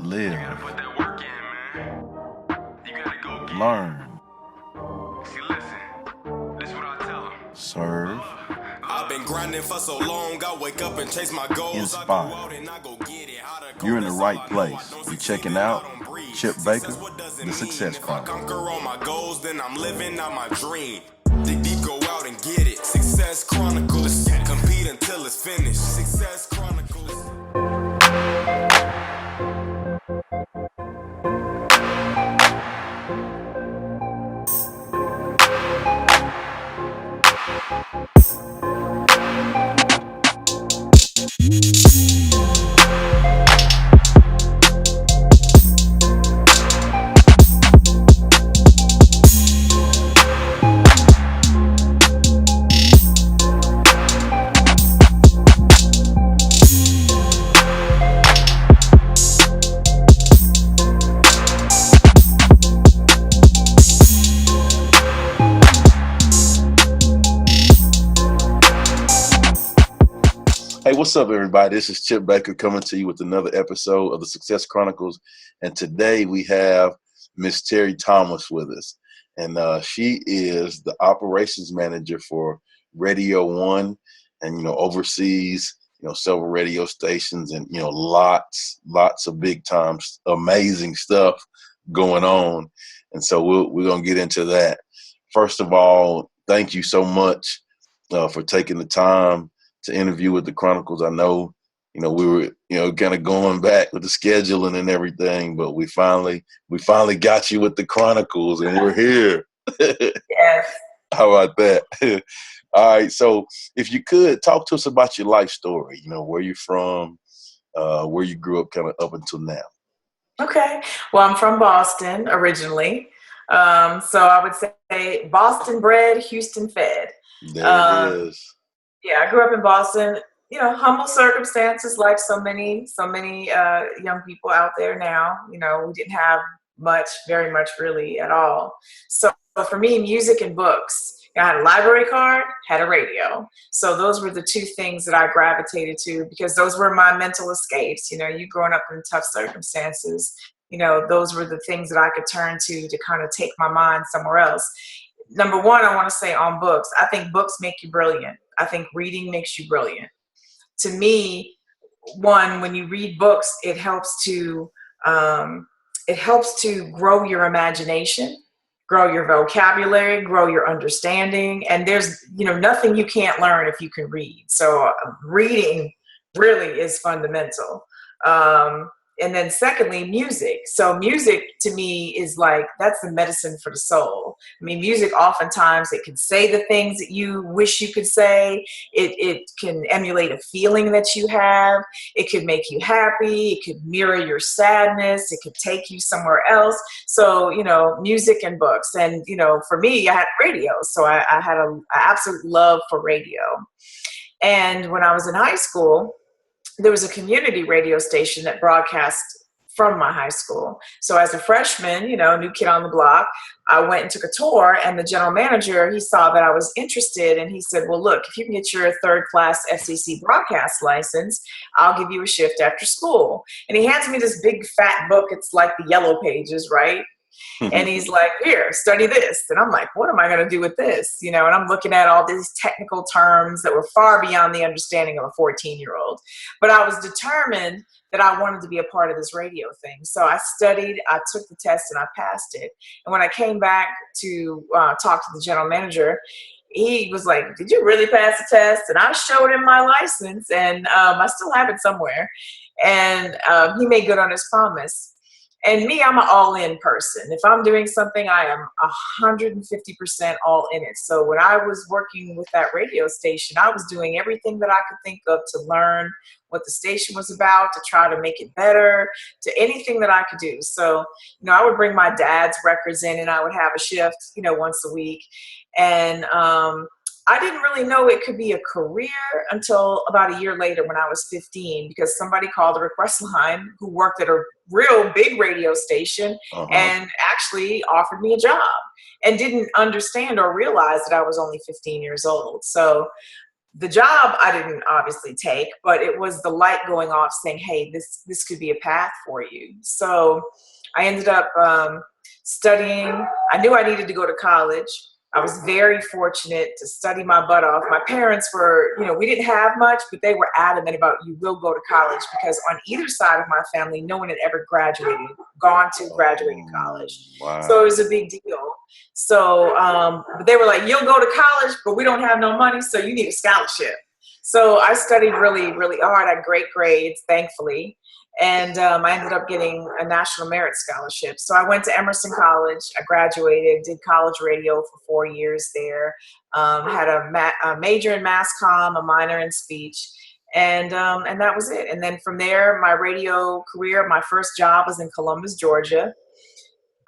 live, Put that work in, man. You gotta go get learn, it. See, listen, this what I tell them. serve, I've been grinding for so long, I wake up and chase my goals. I go inspire. out and I go get it. How to go, You're in the that's all right I know. I place. don't You're succeed checking if I out don't breathe. Chip Success, Baker, what does it the mean? Success If I Chronicles. conquer all my goals, then I'm living out my dream. Dig deep, go out and get it. Success Chronicles. Compete until it's finished. Success Chronicles. Hey, what's up, everybody? This is Chip Baker coming to you with another episode of the Success Chronicles. And today we have Miss Terry Thomas with us. And she is the operations manager for Radio One and, oversees, several radio stations and, lots of big time, amazing stuff going on. And so we're going to get into that. First of all, thank you so much for taking the time to interview with the Chronicles. I know, we were, kind of going back with the scheduling and everything, but we finally got you with the Chronicles and we're here. Yes. How about that? All right. So if you could talk to us about your life story, where you're from, where you grew up kind of up until now. Okay. Well, I'm from Boston originally. So I would say Boston bred, Houston fed. There Um, it is. yeah, I grew up in Boston, humble circumstances like so many young people out there now. We didn't have much, very much really at all. So for me, music and books. I had a library card, had a radio. So those were the two things that I gravitated to because those were my mental escapes. You growing up in tough circumstances, those were the things that I could turn to kind of take my mind somewhere else. Number one, I want to say on books, I think books make you brilliant. I think reading makes you brilliant. To me, one, when you read books, it helps to grow your imagination, grow your vocabulary, grow your understanding. And there's, nothing you can't learn if you can read. So reading really is fundamental. And then secondly, music. So music to me is like, that's the medicine for the soul. I mean, music oftentimes it can say the things that you wish you could say. It can emulate a feeling that you have. It could make you happy. It could mirror your sadness. It could take you somewhere else. So, music and books. And, for me, I had radio. So I had an absolute love for radio. And when I was in high school, there was a community radio station that broadcast from my high school. So as a freshman, new kid on the block, I went and took a tour, and the general manager, he saw that I was interested, and he said, well, look, if you can get your third class FCC broadcast license, I'll give you a shift after school. And he hands me this big fat book. It's like the Yellow Pages, right? And he's like, here, study this. And I'm like, what am I going to do with this? And I'm looking at all these technical terms that were far beyond the understanding of a 14-year-old. But I was determined that I wanted to be a part of this radio thing. So I studied, I took the test, and I passed it. And when I came back to talk to the general manager, he was like, did you really pass the test? And I showed him my license, and I still have it somewhere. And he made good on his promise. And me, I'm an all-in person. If I'm doing something, I am 150% all in it. So when I was working with that radio station, I was doing everything that I could think of to learn what the station was about, to try to make it better, to anything that I could do. So, I would bring my dad's records in, and I would have a shift, once a week. And I didn't really know it could be a career until about a year later when I was 15, because somebody called the request line who worked at a real big radio station and actually offered me a job and didn't understand or realize that I was only 15 years old. So The job I didn't obviously take, but it was the light going off saying, hey, this could be a path for you. So I ended up studying. I knew I needed to go to college. I was very fortunate to study my butt off. My parents were, we didn't have much, but they were adamant about, you will go to college, because on either side of my family, no one had ever gone to graduating college. Wow. So it was a big deal. So but they were like, you'll go to college, but we don't have no money, so you need a scholarship. So I studied really, really hard. I had great grades, thankfully. And I ended up getting a National Merit Scholarship. So I went to Emerson College. I graduated, did college radio for 4 years there, had a major in mass comm, a minor in speech, and that was it. And then from there, my radio career, my first job was in Columbus, Georgia.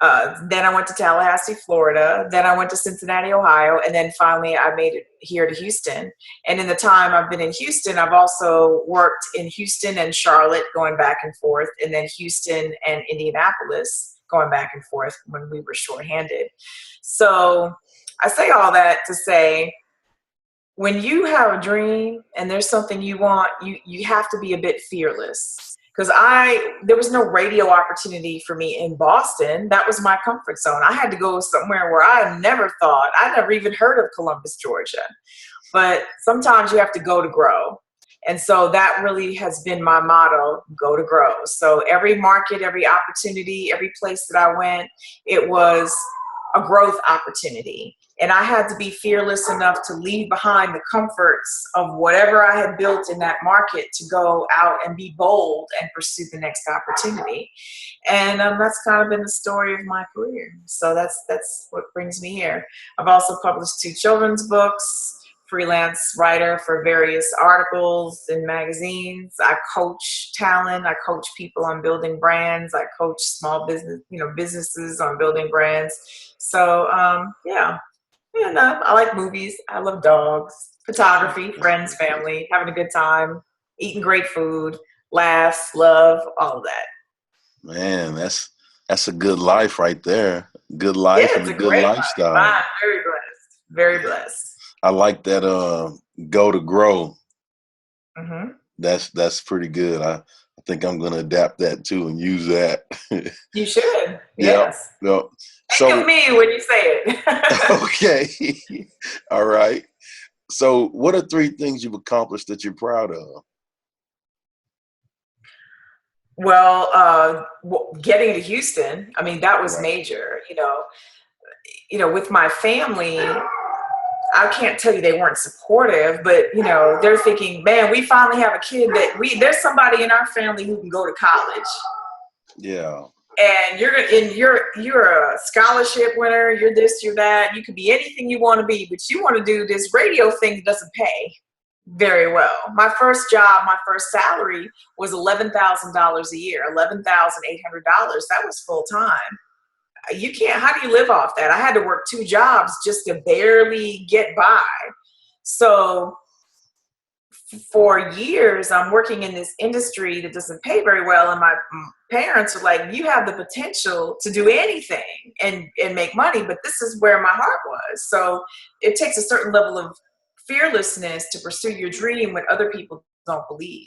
Then I went to Tallahassee, Florida. Then I went to Cincinnati, Ohio. And then finally I made it here to Houston. And in the time I've been in Houston, I've also worked in Houston and Charlotte, going back and forth, and then Houston and Indianapolis, going back and forth when we were shorthanded. So I say all that to say, when you have a dream and there's something you want, you have to be a bit fearless. Because there was no radio opportunity for me in Boston. That was my comfort zone. I had to go somewhere where I never even heard of Columbus, Georgia. But sometimes you have to go to grow. And so that really has been my motto, go to grow. So every market, every opportunity, every place that I went, it was a growth opportunity. And I had to be fearless enough to leave behind the comforts of whatever I had built in that market to go out and be bold and pursue the next opportunity. And that's kind of been the story of my career. So that's what brings me here. I've also published 2 children's books, freelance writer for various articles in magazines. I coach talent. I coach people on building brands. I coach small businesses on building brands. So, I like movies. I love dogs, photography, friends, family, having a good time, eating great food, laughs, love, all of that. Man, that's a good life right there. Good life and a good lifestyle. I'm very blessed. Very blessed. I like that go to grow. Mm-hmm. That's pretty good. I think I'm going to adapt that too and use that. You should. Yes. Yep. Think of me when you say it. Okay. All right. So what are 3 things you've accomplished that you're proud of? Well, getting to Houston, I mean, that was major. With my family, I can't tell you they weren't supportive, but they're thinking, man, we finally have a kid there's somebody in our family who can go to college. Yeah. And you're a scholarship winner, you're this, you're that, you could be anything you want to be, but you want to do this radio thing that doesn't pay very well. My first job, my first salary was $11,000 a year, $11,800. That was full time. How do you live off that? I had to work 2 jobs just to barely get by. So for years, I'm working in this industry that doesn't pay very well. And my parents are like, you have the potential to do anything and make money, but this is where my heart was. So it takes a certain level of fearlessness to pursue your dream when other people don't believe.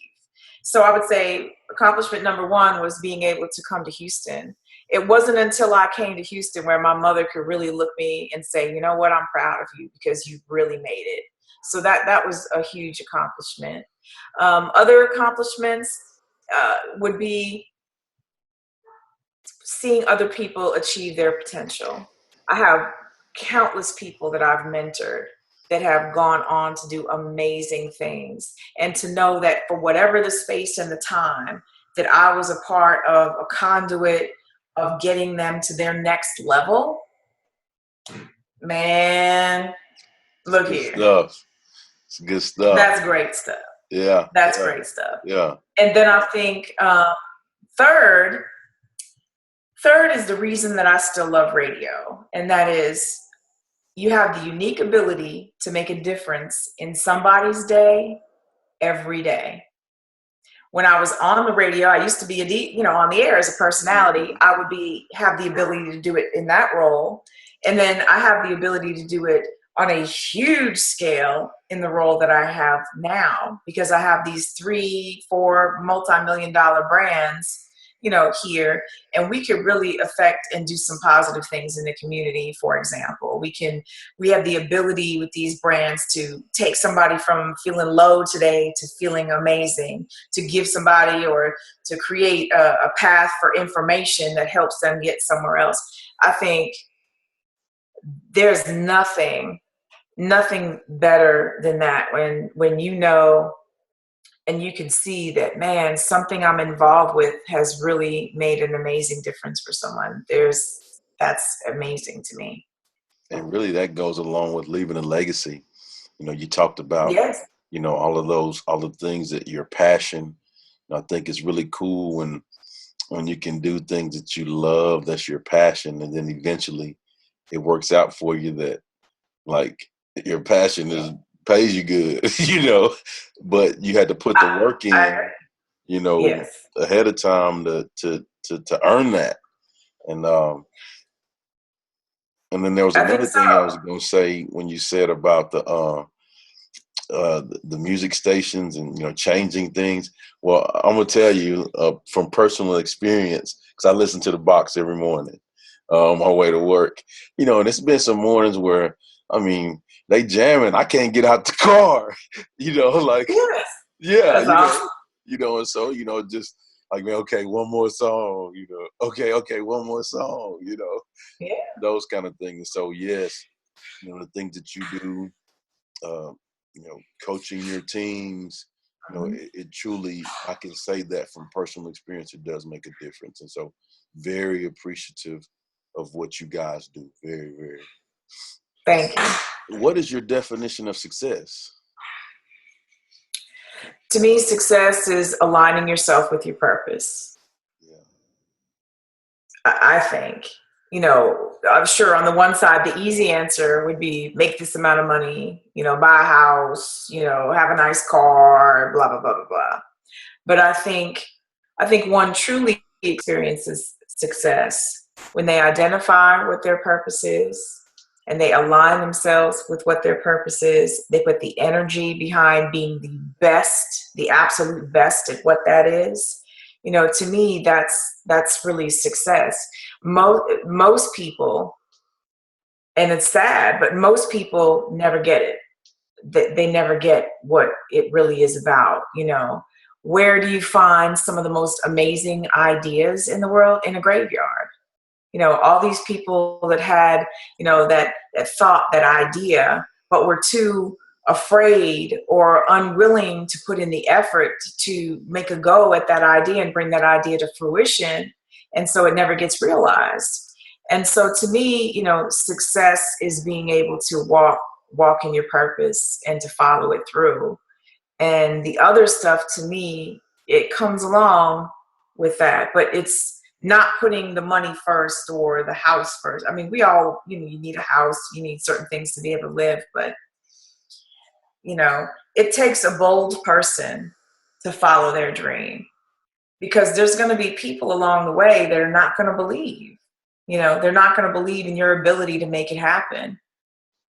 So I would say accomplishment number 1 was being able to come to Houston. It wasn't until I came to Houston where my mother could really look me and say, you know what, I'm proud of you because you've really made it. So that was a huge accomplishment. Other accomplishments would be seeing other people achieve their potential. I have countless people that I've mentored that have gone on to do amazing things. And to know that for whatever the space and the time that I was a part of a conduit of getting them to their next level, man, look here. Stuff. It's good stuff. That's great stuff. Yeah. That's great stuff. Yeah. And then I think third is the reason that I still love radio. And that is, you have the unique ability to make a difference in somebody's day every day. When I was on the radio, I used to be on the air as a personality. I would have the ability to do it in that role. And then I have the ability to do it on a huge scale in the role that I have now, because I have these 3-4 multi-million-dollar brands, here, and we could really affect and do some positive things in the community. For example, we have the ability with these brands to take somebody from feeling low today to feeling amazing, to give somebody or to create a path for information that helps them get somewhere else. I think there's nothing better than that when and you can see that, man, something I'm involved with has really made an amazing difference for someone. That's amazing to me. And really that goes along with leaving a legacy. You talked about, Yes. all the things that your passion. I think it's really cool when you can do things that you love, that's your passion, and then eventually it works out for you that, like, your passion pays you good, but you had to put the work in, Yes. ahead of time to earn that. And then there was I think another so. thing I was going to say when you said about the music stations and changing things. Well, I'm gonna tell you from personal experience, because I listen to the box every morning on my way to work. And it's been some mornings where they jamming. I can't get out the car. Like Yes. yeah, That's awesome. and so just like, man, okay, one more song. Okay, one more song. Yeah. Those kind of things. So yes, the things that you do. Coaching your teams, it truly, I can say that from personal experience, it does make a difference. And so very appreciative of what you guys do. Very, very. Thank you. What is your definition of success? To me, success is aligning yourself with your purpose. Yeah. I think, I'm sure on the one side, the easy answer would be make this amount of money, buy a house, have a nice car, blah, blah, blah, blah, blah. But I think one truly experiences success when they identify what their purpose is and they align themselves with what their purpose is. They put the energy behind being the best, the absolute best at what that is. To me, that's really success. Most people, and it's sad, but most people never get it. They never get what it really is about. Where do you find some of the most amazing ideas in the world? In a graveyard. All these people that had, that thought that idea, but were too afraid or unwilling to put in the effort to make a go at that idea and bring that idea to fruition. And so it never gets realized. And so to me, success is being able to walk in your purpose and to follow it through. And the other stuff, to me, it comes along with that, but it's not putting the money first or the house first. We all, you need a house, you need certain things to be able to live, but it takes a bold person to follow their dream, because there's going to be people along the way that are not going to believe. They're not going to believe in your ability to make it happen,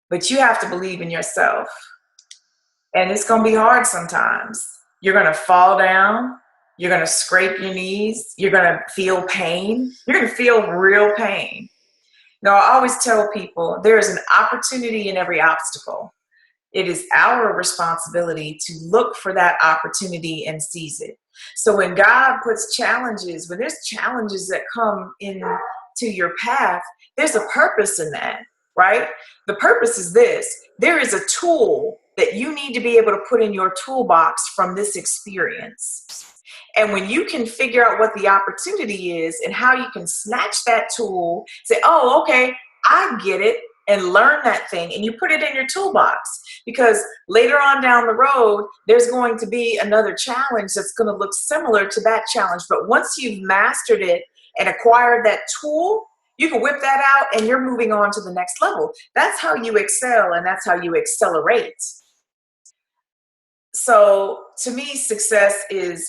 but you have to believe in yourself. And it's going to be hard sometimes. You're going to fall down. You're going to scrape your knees. You're going to feel pain. You're going to feel real pain. I always tell people there is an opportunity in every obstacle. It is our responsibility to look for that opportunity and seize it. So when God puts challenges, when there's challenges that come into your path, there's a purpose in that, right? The purpose is this. There is a tool that you need to be able to put in your toolbox from this experience. And when you can figure out what the opportunity is and how you can snatch that tool, say, oh, okay, I get it, and learn that thing, and you put it in your toolbox, because later on down the road, there's going to be another challenge that's going to look similar to that challenge. But once you've mastered it and acquired that tool, you can whip that out and you're moving on to the next level. That's how you excel, and that's how you accelerate. So to me, success is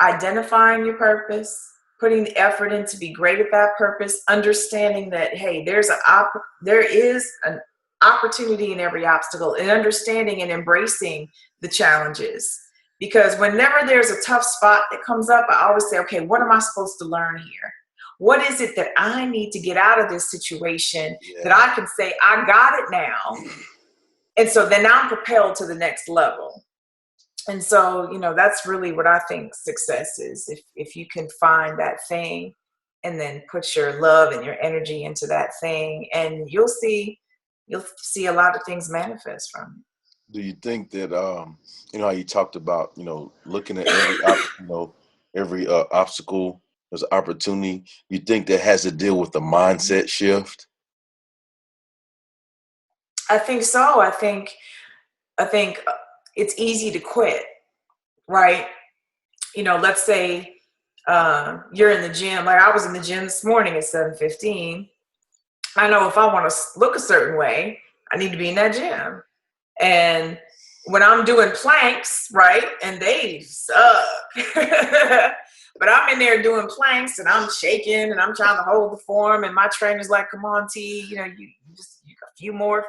identifying your purpose, putting the effort in to be great at that purpose, understanding that, hey, there is an opportunity in every obstacle, and understanding and embracing the challenges. Because whenever there's a tough spot that comes up, I always say, okay, what am I supposed to learn here? What is it that I need to get out of this situation that I can say, I got it now? And so then I'm propelled to the next level. And so, that's really what I think success is. If you can find that thing and then put your love and your energy into that thing, and you'll see a lot of things manifest from it. Do you think that how you talked about looking at every obstacle as an opportunity? You think that has to deal with the mindset shift? I think so. I think it's easy to quit, right? Let's say you're in the gym. Like I was in the gym this morning at 7:15. I know if I want to look a certain way, I need to be in that gym. And when I'm doing planks, right, and they suck, but I'm in there doing planks and I'm shaking and I'm trying to hold the form, and my trainer's like, come on, T, you a few more.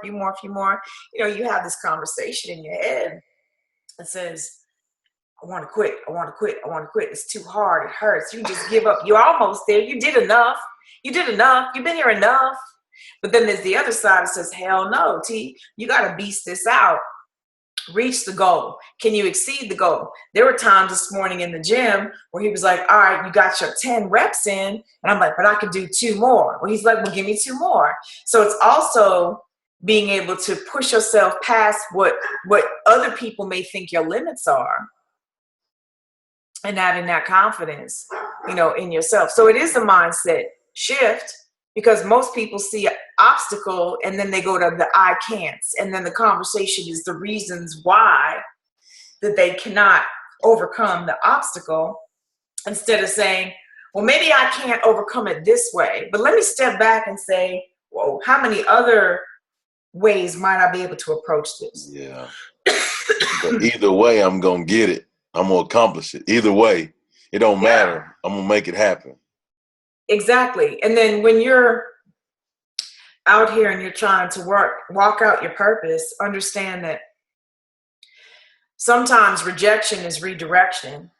You have this conversation in your head that says, I want to quit. It's too hard. It hurts. You just give up. You're almost there. You did enough. You've been here enough. But then there's the other side that says, hell no, T, you got to beast this out. Reach the goal. Can you exceed the goal? There were times this morning in the gym where he was like, all right, you got your 10 reps in. And I'm like, but I could do 2 more. Well, he's like, well, give me 2 more. So it's also being able to push yourself past what other people may think your limits are, and having that confidence, in yourself. So it is a mindset shift, because most people see an obstacle and then they go to the I can'ts. And then the conversation is the reasons why that they cannot overcome the obstacle, instead of saying, well, maybe I can't overcome it this way, but let me step back and say, whoa, how many other ways might I be able to approach this? Yeah. But either way, I'm going to get it. I'm going to accomplish it. Either way, it don't matter. I'm going to make it happen. Exactly. And then when you're out here and you're trying to walk out your purpose, understand that sometimes rejection is redirection,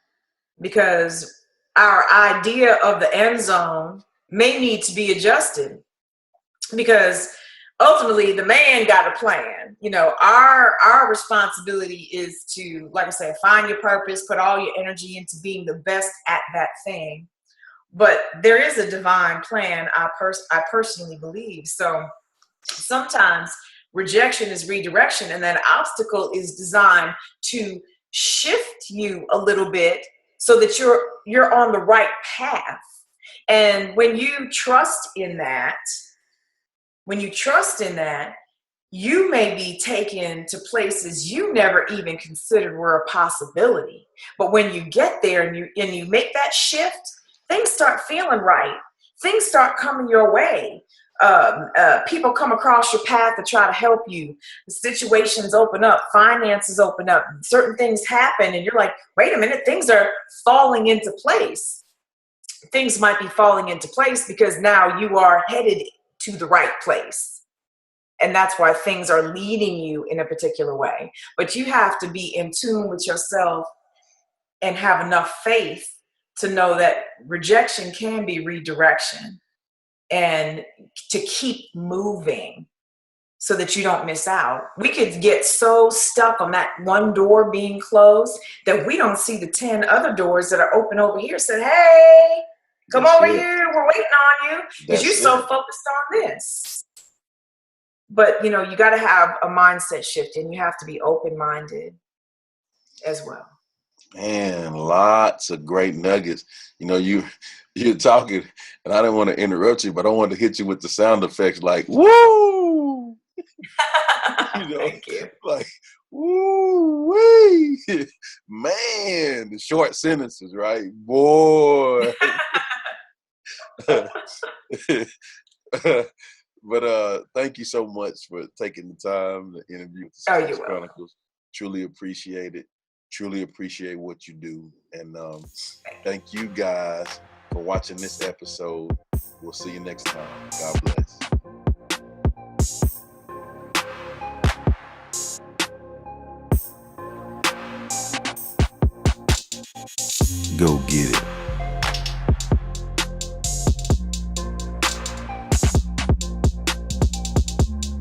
because our idea of the end zone may need to be adjusted, because ultimately the man got a plan. Our responsibility is to, like I said, find your purpose, put all your energy into being the best at that thing. But there is a divine plan, I personally believe. So sometimes rejection is redirection, and that obstacle is designed to shift you a little bit so that you're on the right path. And when you trust in that, you may be taken to places you never even considered were a possibility. But when you get there and you make that shift, things start feeling right. Things start coming your way. People come across your path to try to help you. Situations open up. Finances open up. Certain things happen, and you're like, wait a minute, things are falling into place. Things might be falling into place because now you are headed to the right place. And that's why things are leading you in a particular way. But you have to be in tune with yourself and have enough faith to know that rejection can be redirection, and to keep moving so that you don't miss out. We could get so stuck on that one door being closed that we don't see the 10 other doors that are open over here. Said, hey, come over here. We're waiting on you, because you're so focused on this. But, you got to have a mindset shift, and you have to be open-minded as well. Man, lots of great nuggets. You're talking, and I didn't want to interrupt you, but I wanted to hit you with the sound effects, like woo. Thank you. Like woo wee, man. The short sentences, right, boy. But thank you so much for taking the time to interview with the Success Chronicles. Truly appreciate it. Truly appreciate what you do. And thank you guys for watching this episode. We'll see you next time. God bless. Go get it.